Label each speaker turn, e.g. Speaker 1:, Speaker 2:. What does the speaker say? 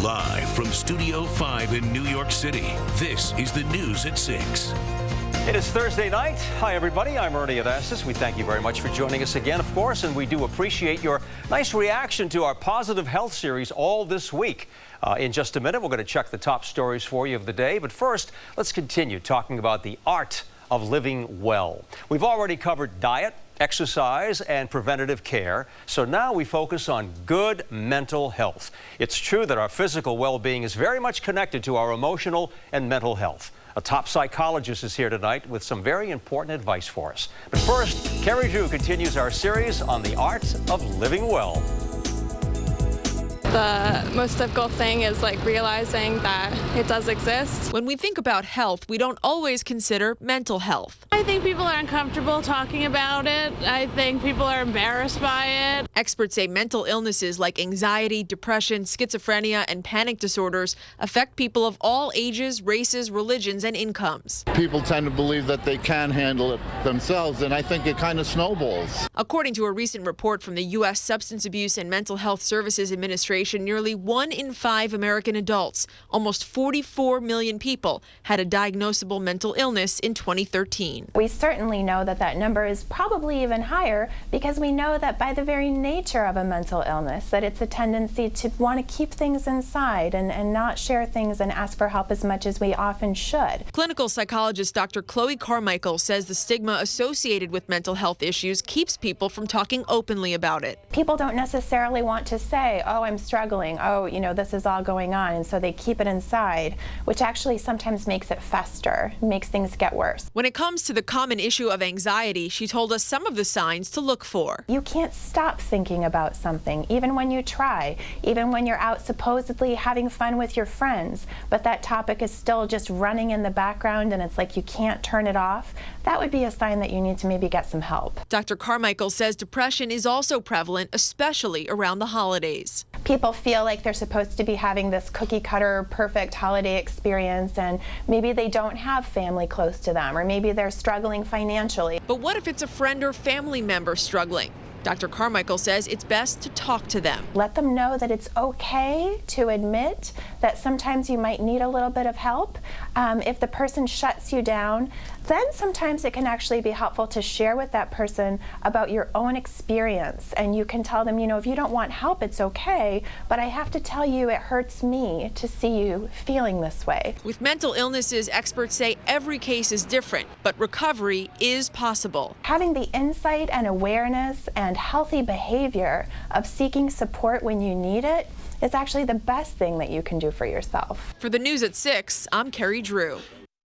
Speaker 1: Live from Studio 5 in New York City, this is the News at 6.
Speaker 2: It is Thursday night. Hi, everybody. I'm Ernie Adastis. We thank you very much for joining us again, of course, and we do appreciate your nice reaction to our Positive Health series all this week. In just a minute, we're going to check the top stories for you of the day. But first, let's continue talking about the art of living well. We've already covered diet, exercise, and preventative care. So now we focus on good mental health. It's true that our physical well-being is very much connected to our emotional and mental health. A top psychologist is here tonight with some very important advice for us. But first, Carrie Drew continues our series on the art of living well.
Speaker 3: The most difficult thing is realizing that it does exist.
Speaker 4: When we think about health, we don't always consider mental health.
Speaker 5: I think people are uncomfortable talking about it. I think people are embarrassed by it.
Speaker 4: Experts say mental illnesses like anxiety, depression, schizophrenia, and panic disorders affect people of all ages, races, religions, and incomes.
Speaker 6: People tend to believe that they can handle it themselves, and I think it kind of snowballs.
Speaker 4: According to a recent report from the U.S. Substance Abuse and Mental Health Services Administration, nearly 1 in 5 American adults, almost 44 million people, had a diagnosable mental illness in 2013.
Speaker 7: We certainly know that that number is probably even higher because we know that by the very nature of a mental illness, that it's a tendency to want to keep things inside and not share things and ask for help as much as we often should.
Speaker 4: Clinical psychologist Dr. Chloe Carmichael says the stigma associated with mental health issues keeps people from talking openly about it.
Speaker 7: People don't necessarily want to say, oh, I'm struggling, oh, this is all going on, and so they keep it inside, which actually sometimes makes it fester, makes things get worse.
Speaker 4: When it comes to the common issue of anxiety, she told us some of the signs to look for.
Speaker 7: You can't stop thinking about something, even when you try, even when you're out supposedly having fun with your friends, but that topic is still just running in the background and it's like you can't turn it off. That would be a sign that you need to maybe get some help.
Speaker 4: Dr. Carmichael says depression is also prevalent, especially around the holidays.
Speaker 7: People feel like they're supposed to be having this cookie-cutter, perfect holiday experience, and maybe they don't have family close to them, or maybe they're struggling financially.
Speaker 4: But what if it's a friend or family member struggling? Dr. Carmichael says it's best to talk to them.
Speaker 7: Let them know that it's okay to admit that sometimes you might need a little bit of help. If the person shuts you down, then sometimes it can actually be helpful to share with that person about your own experience. And you can tell them, if you don't want help, it's okay, but I have to tell you it hurts me to see you feeling this way.
Speaker 4: With mental illnesses, experts say every case is different, but recovery is possible.
Speaker 7: Having the insight and awareness and healthy behavior of seeking support when you need it is actually the best thing that you can do for yourself.
Speaker 4: For the News at 6, I'm Carrie Drew.